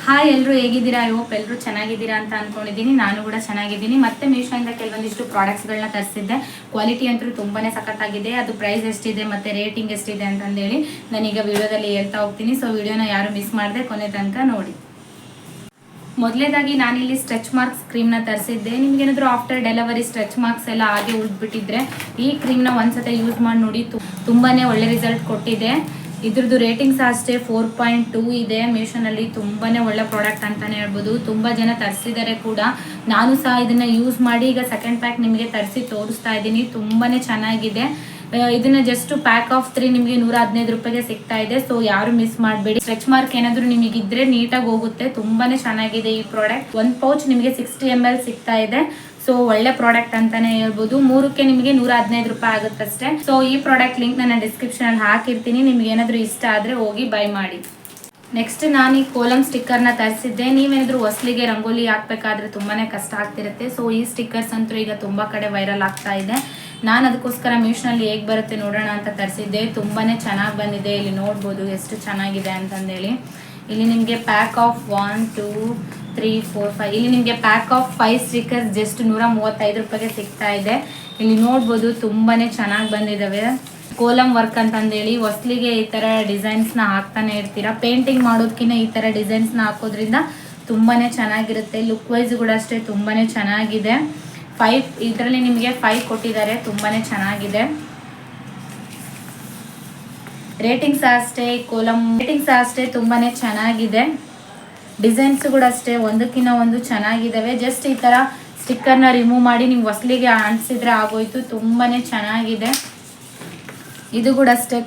Hi ಎಲ್ಲರೂ ಹೇಗಿದ್ದೀರಾ? I hope ಎಲ್ಲರೂ ಚೆನ್ನಾಗಿದ್ದೀರಾ ಅಂತ ಅಂದ್ಕೊಂಡಿದ್ದೀನಿ. ನಾನು ಕೂಡ ಚೆನ್ನಾಗಿದ್ದೀನಿ. ಮತ್ತೆ ಮೀಶೋಯಿಂದ ಕೆಲವೊಂದಿಷ್ಟು ಪ್ರಾಡಕ್ಟ್ಸ್ಗಳನ್ನ ತರಿಸಿದ್ದೆ. ಕ್ವಾಲಿಟಿ ಅಂತೂ ತುಂಬಾ ಸಖತ್ತಾಗಿದೆ. ಅದು ಪ್ರೈಸ್ ಎಷ್ಟಿದೆ ಮತ್ತು ರೇಟಿಂಗ್ ಎಷ್ಟಿದೆ ಅಂತಂದೇಳಿ ನಾನೀಗ ವಿಡಿಯೋದಲ್ಲಿ ಹೇಳ್ತಾ ಹೋಗ್ತೀನಿ. ಸೊ ವಿಡಿಯೋನ ಯಾರು ಮಿಸ್ ಮಾಡದೆ ಕೊನೆ ತನಕ ನೋಡಿ. ಮೊದಲೇದಾಗಿ ನಾನಿಲ್ಲಿ ಸ್ಟ್ರೆಚ್ ಮಾರ್ಕ್ಸ್ ಕ್ರೀಮ್ನ ತರಿಸಿದ್ದೆ. ನಿಮ್ಗೇನಾದರೂ ಆಫ್ಟರ್ ಡೆಲಿವರಿ ಸ್ಟ್ರೆಚ್ ಮಾರ್ಕ್ಸ್ ಎಲ್ಲ ಹಾಗೆ ಉಳಿದ್ಬಿಟ್ಟಿದ್ರೆ ಈ ಕ್ರೀಮ್ನ ಒಂದ್ಸತಿ ಯೂಸ್ ಮಾಡಿ ನೋಡಿ. ತುಂಬಾ ಒಳ್ಳೆ ರಿಸಲ್ಟ್ ಕೊಟ್ಟಿದೆ. ಇದ್ರದ್ದು ರೇಟಿಂಗ್ಸ್ ಅಷ್ಟೇ 4.2 ಇದೆ. ಮೀಶೋನಲ್ಲಿ ತುಂಬಾ ಒಳ್ಳೆ ಪ್ರಾಡಕ್ಟ್ ಅಂತಲೇ ಹೇಳ್ಬೋದು. ತುಂಬ ಜನ ತರಿಸಿದ್ದಾರೆ ಕೂಡ. ನಾನು ಸಹ ಇದನ್ನು ಯೂಸ್ ಮಾಡಿ ಈಗ ಸೆಕೆಂಡ್ ಪ್ಯಾಕ್ ನಿಮಗೆ ತರಿಸಿ ತೋರಿಸ್ತಾ ಇದ್ದೀನಿ. ತುಂಬಾ ಚೆನ್ನಾಗಿದೆ. ಇದನ್ನ ಜಸ್ಟ್ ಪ್ಯಾಕ್ ಆಫ್ 3 ನಿಮಗೆ 115 ರೂಪಾಯಿಗೆ ಸಿಗ್ತಾ ಇದೆ. ಸೊ ಯಾರು ಮಿಸ್ ಮಾಡಬೇಡಿ. ಸ್ಟ್ರೆಚ್ ಮಾರ್ಕ್ ಏನಾದರೂ ನಿಮಗಿದ್ರೆ ನೀಟಾಗಿ ಹೋಗುತ್ತೆ. ತುಂಬಾನೇ ಚೆನ್ನಾಗಿದೆ ಈ ಪ್ರಾಡಕ್ಟ್. ಒಂದು ಪೌಚ್ ನಿಮಗೆ 60 ml ಸಿಗ್ತಾ ಇದೆ. ಸೊ ಒಳ್ಳೆ ಪ್ರಾಡಕ್ಟ್ ಅಂತಾನೆ ಹೇಳ್ಬೋದು. 3ಕ್ಕೆ ನಿಮಗೆ 115 ರೂಪಾಯಿ ಆಗುತ್ತಷ್ಟೇ. ಸೊ ಈ ಪ್ರಾಡಕ್ಟ್ ಲಿಂಕ್ ನಾನು ಡಿಸ್ಕ್ರಿಪ್ಷನ್ ಅಲ್ಲಿ ಹಾಕಿರ್ತೀನಿ. ನಿಮ್ಗೆ ಏನಾದರೂ ಇಷ್ಟ ಆದ್ರೆ ಹೋಗಿ ಬೈ ಮಾಡಿ. ನೆಕ್ಸ್ಟ್ ನಾನು ಈ ಕೋಲಮ್ ಸ್ಟಿಕ್ಕರ್ನ ತರಿಸಿದ್ದೆ. ನೀವೇನಾದರೂ ಹೊಸಲಿಗೆ ರಂಗೋಲಿ ಹಾಕ್ಬೇಕಾದ್ರೆ ತುಂಬಾನೇ ಕಷ್ಟ ಆಗ್ತಿರುತ್ತೆ. ಸೊ ಈ ಸ್ಟಿಕ್ಕರ್ಸ್ ಅಂತೂ ಈಗ ತುಂಬಾ ಕಡೆ ವೈರಲ್ ಆಗ್ತಾ ಇದೆ. ನಾನು ಅದಕ್ಕೋಸ್ಕರ ಮೀಶೋನಲ್ಲಿ ಹೇಗೆ ಬರುತ್ತೆ ನೋಡೋಣ ಅಂತ ತರಿಸಿದ್ದೆ. ತುಂಬಾನೇ ಚೆನ್ನಾಗಿ ಬಂದಿದೆ. ಇಲ್ಲಿ ನೋಡ್ಬೋದು ಎಷ್ಟು ಚೆನ್ನಾಗಿದೆ ಅಂತಂದೇಳಿ. ಇಲ್ಲಿ ನಿಮಗೆ ಪ್ಯಾಕ್ ಆಫ್ 1 2 3 4 5 ಇಲ್ಲಿ ನಿಮಗೆ ಪ್ಯಾಕ್ ಆಫ್ 5 ಸ್ಟಿಕ್ಕರ್ಸ್ ಜಸ್ಟ್ 135 ರೂಪಾಯಿಗೆ ಸಿಗ್ತಾ ಇದೆ. ಇಲ್ಲಿ ನೋಡ್ಬೋದು ತುಂಬಾನೇ ಚೆನ್ನಾಗಿ ಬಂದಿದ್ದಾವೆ. ಕೋಲಮ್ ವರ್ಕ್ ಅಂತಂದೇಳಿ ಹೊಸಲಿಗೆ ಈ ಥರ ಡಿಸೈನ್ಸ್ನ ಹಾಕ್ತಾನೆ ಇರ್ತೀರಾ. ಪೇಂಟಿಂಗ್ ಮಾಡೋದಕ್ಕಿಂತ ಈ ಥರ ಡಿಸೈನ್ಸ್ನ ಹಾಕೋದ್ರಿಂದ ತುಂಬಾನೇ ಚೆನ್ನಾಗಿರುತ್ತೆ. ಲುಕ್ ವೈಸ್ ಕೂಡ ಅಷ್ಟೇ ತುಂಬಾನೇ ಚೆನ್ನಾಗಿದೆ. 5 ಇದರಲ್ಲಿ ನಿಮಗೆ 5 ಕೊಟ್ಟಿದ್ದಾರೆ. ತುಂಬಾನೇ ಚೆನ್ನಾಗಿದೆ. ರೇಟಿಂಗ್ಸ್ ಅಷ್ಟೇ ಕೋಲಮ್ ರೇಟಿಂಗ್ಸ್ ಅಷ್ಟೇ ತುಂಬಾನೇ ಚೆನ್ನಾಗಿದೆ. ಡಿಸೈನ್ಸ್ ಕೂಡ ಅಷ್ಟೇ ಒಂದಕ್ಕಿಂತ ಒಂದು ಚೆನ್ನಾಗಿದ್ದಾವೆ. ಜಸ್ಟ್ ಈ ಥರ ಸ್ಟಿಕ್ಕರ್ನ ರಿಮೂವ್ ಮಾಡಿ ನೀವು ಹೊಸಲಿಗೆ ಅಂಟಿಸಿದ್ರೆ ಆಗೋಯ್ತು. ತುಂಬಾನೇ ಚೆನ್ನಾಗಿದೆ. ಇದು ಕೂಡ ಅಷ್ಟೇ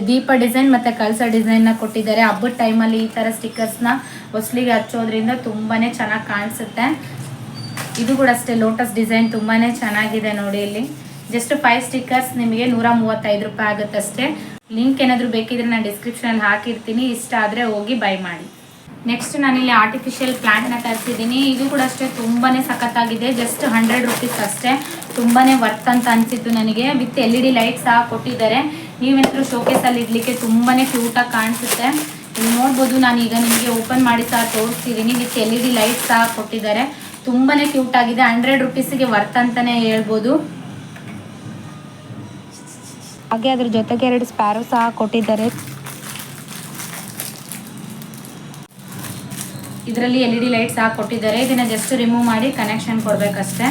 ದೀಪ ಡಿಸೈನ್ ಮತ್ತು ಕಳಸ ಡಿಸೈನ್ನ ಕೊಟ್ಟಿದ್ದಾರೆ. ಹಬ್ಬದ ಟೈಮಲ್ಲಿ ಈ ಥರ ಸ್ಟಿಕ್ಕರ್ಸ್ನ ಹೊಸಲಿಗೆ ಹಚ್ಚೋದ್ರಿಂದ ತುಂಬಾನೇ ಚೆನ್ನಾಗಿ ಕಾಣಿಸುತ್ತೆ. ಇದು ಕೂಡ ಅಷ್ಟೇ ಲೋಟಸ್ ಡಿಸೈನ್ ತುಂಬಾನೇ ಚೆನ್ನಾಗಿದೆ ನೋಡಿ. ಇಲ್ಲಿ ಜಸ್ಟ್ 5 ಸ್ಟಿಕ್ಕರ್ಸ್ ನಿಮಗೆ 135 ರೂಪಾಯಿ ಆಗುತ್ತಷ್ಟೇ. ಲಿಂಕ್ ಏನಾದರೂ ಬೇಕಿದ್ರೆ ನಾನು ಡಿಸ್ಕ್ರಿಪ್ಷನಲ್ಲಿ ಹಾಕಿರ್ತೀನಿ. ಇಷ್ಟ ಆದರೆ ಹೋಗಿ ಬೈ ಮಾಡಿ. ನೆಕ್ಸ್ಟ್ ನಾನಿಲ್ಲಿ ಆರ್ಟಿಫಿಷಿಯಲ್ ಪ್ಲಾಂಟ್ನ ತರಿಸಿದ್ದೀನಿ. ಇದು ಕೂಡ ಅಷ್ಟೇ ತುಂಬಾನೇ ಸಖತ್ತಾಗಿದೆ. ಜಸ್ಟ್ 100 ರೂಪೀಸ್ ಅಷ್ಟೇ. ತುಂಬಾನೇ ವರ್ತ್ ಅಂತ ಅನಿಸಿತ್ತು ನನಗೆ. ವಿತ್ LED ಲೈಟ್ ಸಹ ಕೊಟ್ಟಿದ್ದಾರೆ. ನೀವೇನಾದರೂ ಶೋಕೇಸಲ್ಲಿ ಇಡಲಿಕ್ಕೆ ತುಂಬಾನೇ ಕ್ಯೂಟಾಗಿ ಕಾಣಿಸುತ್ತೆ. ಇಲ್ಲಿ ನೋಡ್ಬೋದು. ನಾನೀಗ ನಿಮಗೆ ಓಪನ್ ಮಾಡಿ ಸಹ ತೋರಿಸ್ತಿದ್ದೀನಿ. ವಿತ್ LED ಲೈಟ್ ಸಹ ಕೊಟ್ಟಿದ್ದಾರೆ. ತುಂಬಾನೇ ಕ್ಯೂಟ್ ಆಗಿದೆ. 100 ರೂಪೀಸಿಗೆ ವರ್ತ್ ಅಂತಾನೆ ಹೇಳ್ಬೋದು. ಹಾಗೆ ಅದ್ರ ಜೊತೆಗೆ 2 ಸ್ಪ್ಯಾರೋ ಸಹ ಕೊಟ್ಟಿದ್ದಾರೆ. ಇದರಲ್ಲಿ LED ಲೈಟ್ ಸಹ ಕೊಟ್ಟಿದ್ದಾರೆ. ಇದನ್ನ ಜಸ್ಟ್ ರಿಮೂವ್ ಮಾಡಿ ಕನೆಕ್ಷನ್ ಕೊಡಬೇಕಷ್ಟೇ.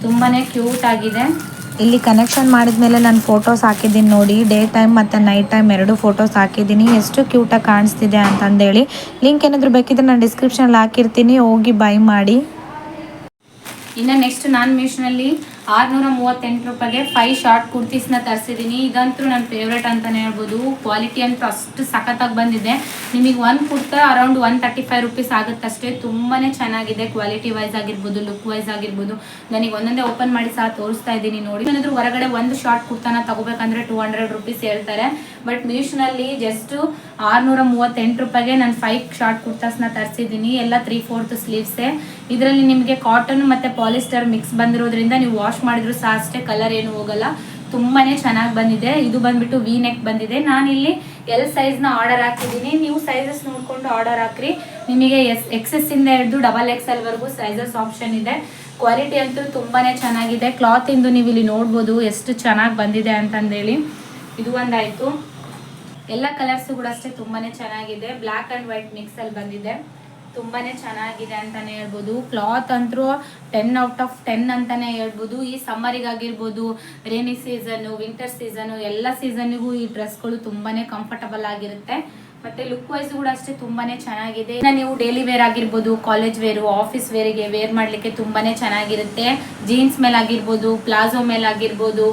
ತುಂಬಾನೇ ಕ್ಯೂಟ್ ಆಗಿದೆ. ಇಲ್ಲಿ ಕನೆಕ್ಷನ್ ಮಾಡಿದ್ಮೇಲೆ ನಾನು ಫೋಟೋಸ್ ಹಾಕಿದ್ದೀನಿ ನೋಡಿ. ಡೇ ಟೈಮ್ ಮತ್ತು ನೈಟ್ ಟೈಮ್ 2 ಫೋಟೋಸ್ ಹಾಕಿದ್ದೀನಿ. ಎಷ್ಟು ಕ್ಯೂಟಾಗಿ ಕಾಣಿಸ್ತಿದೆ ಅಂತಂದೇಳಿ. ಲಿಂಕ್ ಏನಾದರೂ ಬೇಕಿದ್ರೆ ನಾನು ಡಿಸ್ಕ್ರಿಪ್ಷನಲ್ಲಿ ಹಾಕಿರ್ತೀನಿ. ಹೋಗಿ ಬೈ ಮಾಡಿ. ಇನ್ನು ನೆಕ್ಸ್ಟ್ ನಾನು ಮೀಶೋನಲ್ಲಿ 638 ರೂಪಾಯಿಗೆ 5 ಶಾರ್ಟ್ ಕುರ್ತೀಸ್ನ ತರಿಸಿದ್ದೀನಿ. ಇದಂತೂ ನನ್ನ ಫೇವ್ರೇಟ್ ಅಂತಲೇ ಹೇಳ್ಬೋದು. ಕ್ವಾಲಿಟಿ ಅಂತೂ ಅಷ್ಟು ಸಖತ್ತಾಗಿ ಬಂದಿದೆ. ನಿಮಗೆ ಒಂದು ಕುರ್ತಾ ಅರೌಂಡ್ 135 ರೂಪೀಸ್ ಆಗುತ್ತಷ್ಟೇ. ತುಂಬಾ ಚೆನ್ನಾಗಿದೆ. ಕ್ವಾಲಿಟಿ ವೈಸ್ ಆಗಿರ್ಬೋದು, ಲುಕ್ ವೈಸ್ ಆಗಿರ್ಬೋದು. ನನಗೆ ಒಂದೊಂದೇ ಓಪನ್ ಮಾಡಿ ಸಹ ತೋರಿಸ್ತಾ ಇದ್ದೀನಿ ನೋಡಿ. ಏನಾದರೂ ಹೊರಗಡೆ ಒಂದು ಶಾರ್ಟ್ ಕುರ್ತಾನ ತಗೋಬೇಕಂದ್ರೆ 200 ರೂಪೀಸ್ ಹೇಳ್ತಾರೆ. ಬಟ್ ಮೀಶೋನಲ್ಲಿ ಜಸ್ಟ್ 638 ರೂಪಾಯಿಗೆ ನಾನು 5 ಶಾರ್ಟ್ ಕುರ್ತಾಸ್ನ ತರಿಸಿದ್ದೀನಿ. ಎಲ್ಲ 3/4 ಸ್ಲೀವ್ಸೇ. ಇದರಲ್ಲಿ ನಿಮಗೆ ಕಾಟನ್ ಮತ್ತು ಪಾಲಿಸ್ಟರ್ ಮಿಕ್ಸ್ ಬಂದಿರೋದ್ರಿಂದ ನೀವು ವಾಶ್ ಮಾಡಿದ್ರು ಸಹ ಅಷ್ಟೇ ಕಲರ್ ಏನು ಹೋಗಲ್ಲ. ತುಂಬಾನೇ ಚೆನ್ನಾಗಿ ಬಂದಿದೆ. ಇದು ಬಂದ್ಬಿಟ್ಟು ವಿ ನೆಕ್ ಬಂದಿದೆ. ನಾನಿಲ್ಲಿ L ಸೈಜ್ನ ಆರ್ಡರ್ ಹಾಕಿದ್ದೀನಿ. ನೀವು ಸೈಜಸ್ ನೋಡಿಕೊಂಡು ಆರ್ಡರ್ ಹಾಕ್ರಿ. ನಿಮಗೆ XS ಇಂದ ಹಿಡಿದು XXL ವರೆಗೂ ಸೈಜಸ್ ಆಪ್ಷನ್ ಇದೆ. ಕ್ವಾಲಿಟಿ ಅಂತೂ ತುಂಬಾನೇ ಚೆನ್ನಾಗಿದೆ. ಕ್ಲಾತ್ ಇಂದು ನೀವು ಇಲ್ಲಿ ನೋಡ್ಬೋದು ಎಷ್ಟು ಚೆನ್ನಾಗಿ ಬಂದಿದೆ ಅಂತಂದೇಳಿ. ಇದು ಒಂದಾಯಿತು. ಎಲ್ಲ ಕಲರ್ಸು ಕೂಡ ಅಷ್ಟೇ ತುಂಬಾನೇ ಚೆನ್ನಾಗಿದೆ. ಬ್ಲ್ಯಾಕ್ ಆ್ಯಂಡ್ ವೈಟ್ ಮಿಕ್ಸಲ್ಲಿ ಬಂದಿದೆ. ತುಂಬಾನೇ ಚೆನ್ನಾಗಿದೆ ಅಂತಾನೆ ಹೇಳ್ಬೋದು. ಕ್ಲಾತ್ ಅಂತೂ 10 ಔಟ್ ಆಫ್ 10 ಅಂತಾನೆ ಹೇಳ್ಬೋದು. ಈ ಸಮ್ಮರಿಗಾಗಿರ್ಬೋದು, ರೇನಿ ಸೀಸನ್ನು, ವಿಂಟರ್ ಸೀಸನ್ನು ಎಲ್ಲ ಸೀಸನ್ನಿಗೂ ಈ ಡ್ರೆಸ್ಗಳು ತುಂಬಾನೇ ಕಂಫರ್ಟಬಲ್ ಆಗಿರುತ್ತೆ. ಮತ್ತೆ ಲುಕ್ ವೈಸ್ ಕೂಡ ಅಷ್ಟೇ ತುಂಬಾನೇ ಚೆನ್ನಾಗಿದೆ. ನೀವು ಡೈಲಿ ವೇರ್ ಆಗಿರ್ಬೋದು, ಕಾಲೇಜ್ ವೇರು, ಆಫೀಸ್ ವೇರಿಗೆ ವೇರ್ ಮಾಡಲಿಕ್ಕೆ ತುಂಬಾನೇ ಚೆನ್ನಾಗಿರುತ್ತೆ. ಜೀನ್ಸ್ ಮೇಲೆ ಆಗಿರ್ಬೋದು, ಪ್ಲಾಜೋ ಮೇಲೆ ಆಗಿರ್ಬೋದು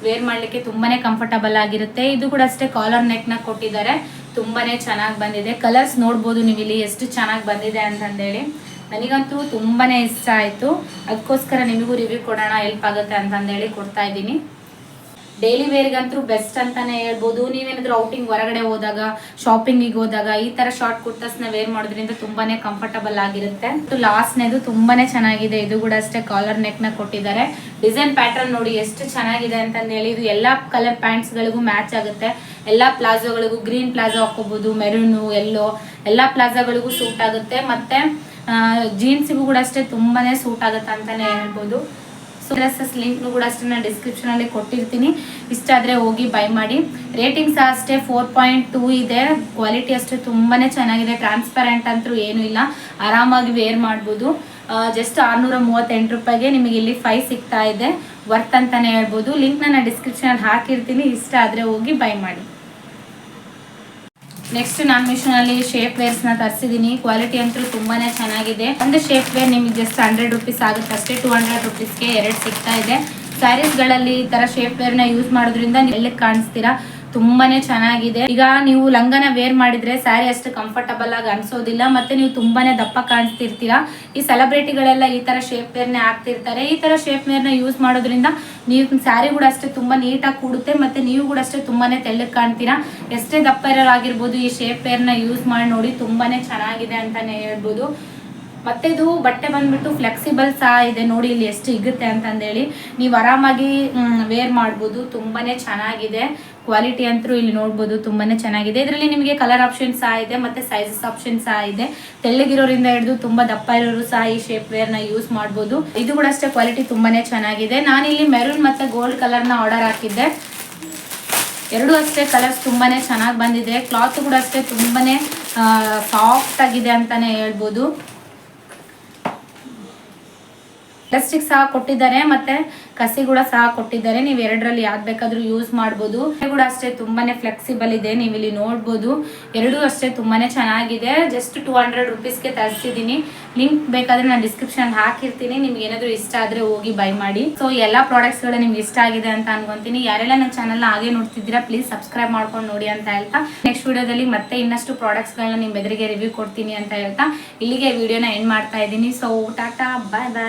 ವೇರ್ ಮಾಡಲಿಕ್ಕೆ ತುಂಬಾನೇ ಕಂಫರ್ಟಬಲ್ ಆಗಿರುತ್ತೆ. ಇದು ಕೂಡ ಅಷ್ಟೇ ಕಾಲರ್ ನೆಕ್ನ ಕೊಟ್ಟಿದ್ದಾರೆ. ತುಂಬಾನೇ ಚೆನ್ನಾಗಿ ಬಂದಿದೆ. ಕಲರ್ಸ್ ನೋಡ್ಬೋದು ನೀವು ಇಲ್ಲಿ ಎಷ್ಟು ಚೆನ್ನಾಗಿ ಬಂದಿದೆ ಅಂತಂದೇಳಿ. ನನಗಂತೂ ತುಂಬಾನೇ ಇಷ್ಟ ಆಯಿತು. ಅದಕ್ಕೋಸ್ಕರ ನಿಮಗೂ ರಿವ್ಯೂ ಕೊಡೋಣ, ಹೆಲ್ಪ್ ಆಗುತ್ತೆ ಅಂತಂದೇಳಿ ಕೊಡ್ತಾ ಇದ್ದೀನಿ. ಡೈಲಿ ವೇರ್ಗಂತೂ ಬೆಸ್ಟ್ ಅಂತಾನೆ ಹೇಳ್ಬೋದು. ನೀವೇನಾದ್ರೂ ಔಟಿಂಗ್ ಹೊರಗಡೆ ಹೋದಾಗ, ಶಾಪಿಂಗಿಗೆ ಹೋದಾಗ ಈ ತರ ಶಾರ್ಟ್ ಕುರ್ತಾಸ್ನ ವೇರ್ ಮಾಡೋದ್ರಿಂದ ತುಂಬಾನೇ ಕಂಫರ್ಟಬಲ್ ಆಗಿರುತ್ತೆ. ಲಾಸ್ಟ್ನೇದು ತುಂಬಾನೇ ಚೆನ್ನಾಗಿದೆ. ಇದು ಕೂಡ ಅಷ್ಟೇ ಕಾಲರ್ ನೆಕ್ ನ ಕೊಟ್ಟಿದ್ದಾರೆ. ಡಿಸೈನ್ ಪ್ಯಾಟರ್ನ್ ನೋಡಿ ಎಷ್ಟು ಚೆನ್ನಾಗಿದೆ ಅಂತಂದು ಹೇಳಿ. ಇದು ಎಲ್ಲಾ ಕಲರ್ ಪ್ಯಾಂಟ್ಸ್ ಗಳಿಗೂ ಮ್ಯಾಚ್ ಆಗುತ್ತೆ. ಎಲ್ಲಾ ಪ್ಲಾಜೋಗಳಿಗೂ, ಗ್ರೀನ್ ಪ್ಲಾಜೋ ಹಾಕೋಬಹುದು, ಮೆರೂನು, ಎಲ್ಲೋ ಎಲ್ಲಾ ಪ್ಲಾಜೋಗಳಿಗೂ ಸೂಟ್ ಆಗುತ್ತೆ. ಮತ್ತೆ ಜೀನ್ಸ್ಗೂ ಕೂಡ ಅಷ್ಟೇ ತುಂಬಾನೇ ಸೂಟ್ ಆಗುತ್ತೆ ಅಂತಾನೆ ಹೇಳ್ಬೋದು. ಸೊ ಡ್ರೆಸ್ಸಸ್ ಲಿಂಕ್ ಕೂಡ ಅಷ್ಟೇ ನಾನು ಡಿಸ್ಕ್ರಿಪ್ಷನ್ ಅಲ್ಲಿ ಕೊಟ್ಟಿರ್ತೀನಿ. ಇಷ್ಟ ಆದ್ರೆ ಹೋಗಿ ಬೈ ಮಾಡಿ. ರೇಟಿಂಗ್ಸ್ ಅಷ್ಟೇ 4.2 ಇದೆ. ಕ್ವಾಲಿಟಿ ಅಷ್ಟೇ ತುಂಬಾನೇ ಚೆನ್ನಾಗಿದೆ. ಟ್ರಾನ್ಸ್ಪರೆಂಟ್ ಅಂತೂ ಏನು ಇಲ್ಲ, ಆರಾಮಾಗಿ ವೇರ್ ಮಾಡ್ಬೋದು. ಜಸ್ಟ್ 638 ರೂಪಾಯಿಗೆ ನಿಮಗೆ ಇಲ್ಲಿ 5 ಸಿಗ್ತಾ ಇದೆ. ವರ್ತ್ ಅಂತಾನೆ ಹೇಳ್ಬೋದು. ಲಿಂಕ್ ನಾನು ಡಿಸ್ಕ್ರಿಪ್ಷನ್ ಅಲ್ಲಿ ಹಾಕಿರ್ತೀನಿ. ಇಷ್ಟ ಆದ್ರೆ ಹೋಗಿ ಬೈ ಮಾಡಿ. ನೆಕ್ಸ್ಟ್ ನಾನು ಮೀಶೋನಲ್ಲಿ ಶೇಪ್ ವೇರ್ಸ್ ನ ತರಿಸಿದ್ದೀನಿ. ಕ್ವಾಲಿಟಿ ಅಂತೂ ತುಂಬಾನೇ ಚೆನ್ನಾಗಿದೆ. ಒಂದು ಶೇಪ್ ವೇರ್ ನಿಮಗೆ ಜಸ್ಟ್ 100 ರೂಪೀಸ್ ಆಗುತ್ತೆ ಅಷ್ಟೇ. 200 ರೂಪೀಸ್ಗೆ 2 ಸಿಗ್ತಾ ಇದೆ. ಸ್ಯಾರೀಸ್ ಗಳಲ್ಲಿ ಈ ತರ ಶೇಪ್ ವೇರ್ ನ ಯೂಸ್ ಮಾಡೋದ್ರಿಂದ ನೀವು ಕಾಣಿಸ್ತೀರಾ, ತುಂಬಾನೇ ಚೆನ್ನಾಗಿದೆ. ಈಗ ನೀವು ಲಂಗನ ವೇರ್ ಮಾಡಿದ್ರೆ ಸ್ಯಾರಿ ಅಷ್ಟು ಕಂಫರ್ಟಬಲ್ ಆಗಿ ಅನ್ಸೋದಿಲ್ಲ, ಮತ್ತೆ ನೀವು ತುಂಬಾನೇ ದಪ್ಪ ಕಾಣಿಸ್ತಿರ್ತೀರಾ. ಈ ಸೆಲೆಬ್ರಿಟಿಗಳೆಲ್ಲ ಈ ತರ ಶೇಪ್ ವೇರ್ ನ ಹಾಕ್ತಿರ್ತಾರೆ. ಈ ತರ ಶೇಪ್ ವೇರ್ ನ ಯೂಸ್ ಮಾಡೋದ್ರಿಂದ ನೀವು ಸ್ಯಾರಿ ಕೂಡ ಅಷ್ಟೇ ತುಂಬಾ ನೀಟಾಗಿ ಕೂಡುತ್ತೆ, ಮತ್ತೆ ನೀವು ಕೂಡ ಅಷ್ಟೇ ತುಂಬಾನೇ ತೆಳ್ಳಗೆ ಕಾಣ್ತೀರಾ. ಎಷ್ಟೇ ದಪ್ಪ ಇರೋರಾಗಿರ್ಬೋದು ಈ ಶೇಪ್ ವೇರ್ ನ ಯೂಸ್ ಮಾಡಿ ನೋಡಿ, ತುಂಬಾನೇ ಚೆನ್ನಾಗಿದೆ ಅಂತಾನೆ ಹೇಳ್ಬೋದು. ಮತ್ತೆ ಇದು ಬಟ್ಟೆ ಬಂದ್ಬಿಟ್ಟು ಫ್ಲೆಕ್ಸಿಬಲ್ ಸಹ ಇದೆ. ನೋಡಿ ಇಲ್ಲಿ ಎಷ್ಟು ಹಿಗುತ್ತೆ ಅಂತಂದೇಳಿ ನೀವು ಆರಾಮಾಗಿ ವೇರ್ ಮಾಡ್ಬೋದು. ತುಂಬಾನೇ ಚೆನ್ನಾಗಿದೆ. ಕ್ವಾಲಿಟಿ ಅಂತೂ ಇಲ್ಲಿ ನೋಡ್ಬೋದು, ತುಂಬಾನೇ ಚೆನ್ನಾಗಿದೆ. ಇದರಲ್ಲಿ ನಿಮಗೆ ಕಲರ್ ಆಪ್ಷನ್ ಸಹ ಇದೆ, ಮತ್ತೆ ಸೈಜಸ್ ಆಪ್ಷನ್ ಸಹ ಇದೆ. ತೆಳ್ಳಗಿರೋರಿಂದ ಹಿಡಿದು ತುಂಬಾ ದಪ್ಪ ಇರೋರು ಸಹ ಈ ಶೇಪ್ ವೇರ್ ನ ಯೂಸ್ ಮಾಡ್ಬೋದು. ಇದು ಕೂಡ ಅಷ್ಟೇ ಕ್ವಾಲಿಟಿ ತುಂಬಾನೇ ಚೆನ್ನಾಗಿದೆ. ನಾನಿಲ್ಲಿ ಮೆರೂನ್ ಮತ್ತೆ ಗೋಲ್ಡ್ ಕಲರ್ ನ ಆರ್ಡರ್ ಹಾಕಿದ್ದೆ. ಎರಡು ಅಷ್ಟೇ ಕಲರ್ಸ್ ತುಂಬಾನೇ ಚೆನ್ನಾಗಿ ಬಂದಿದೆ. ಕ್ಲಾತ್ ಕೂಡ ಅಷ್ಟೇ ತುಂಬಾನೇ ಸಾಫ್ಟ್ ಆಗಿದೆ ಅಂತಾನೆ ಹೇಳ್ಬೋದು. ಪ್ಲಾಸ್ಟಿಕ್ ಸಹ ಕೊಟ್ಟಿದ್ದಾರೆ, ಮತ್ತೆ ಕಸಿ ಕೂಡ ಸಹ ಕೊಟ್ಟಿದ್ದಾರೆ. ನೀವು ಎರಡರಲ್ಲಿ ಯಾವ್ದು ಬೇಕಾದ್ರೂ ಯೂಸ್ ಮಾಡ್ಬೋದು. ಕೂಡ ಅಷ್ಟೇ ತುಂಬಾನೇ ಫ್ಲೆಕ್ಸಿಬಲ್ ಇದೆ. ನೀವು ಇಲ್ಲಿ ನೋಡ್ಬೋದು, ಎರಡೂ ಅಷ್ಟೇ ತುಂಬಾನೇ ಚೆನ್ನಾಗಿದೆ. ಜಸ್ಟ್ 200 ರೂಪೀಸ್ಗೆ ತರಿಸಿದ್ದೀನಿ. ಲಿಂಕ್ ಬೇಕಾದ್ರೆ ನಾನು ಡಿಸ್ಕ್ರಿಪ್ಷನ್ ಹಾಕಿರ್ತೀನಿ. ನಿಮ್ಗೆ ಏನಾದ್ರು ಇಷ್ಟ ಆದ್ರೆ ಹೋಗಿ ಬೈ ಮಾಡಿ. ಸೊ ಎಲ್ಲಾ ಪ್ರಾಡಕ್ಟ್ಸ್ ಗಳು ನಿಮ್ಗೆ ಇಷ್ಟ ಆಗಿದೆ ಅಂತ ಅನ್ಕೊಂತೀನಿ. ಯಾರೆಲ್ಲ ನನ್ನ ಚಾನಲ್ ಹಾಗೆ ನೋಡ್ತಿದ್ದೀರಾ ಪ್ಲೀಸ್ ಸಬ್ಸ್ಕ್ರೈಬ್ ಮಾಡ್ಕೊಂಡು ನೋಡಿ ಅಂತ ಹೇಳ್ತಾ, ನೆಕ್ಸ್ಟ್ ವಿಡಿಯೋದಲ್ಲಿ ಮತ್ತೆ ಇನ್ನಷ್ಟು ಪ್ರಾಡಕ್ಟ್ಸ್ ಗಳನ್ನ ನಿಮ್ ಎದುರಿಗೆ ರಿವ್ಯೂ ಕೊಡ್ತೀನಿ ಅಂತ ಹೇಳ್ತಾ ಇಲ್ಲಿಗೆ ವಿಡಿಯೋನ ಎಂಡ್ ಮಾಡ್ತಾ ಇದ್ದೀನಿ. ಸೊ ಟಾಟಾ, ಬಾಯ್ ಬಾಯ್.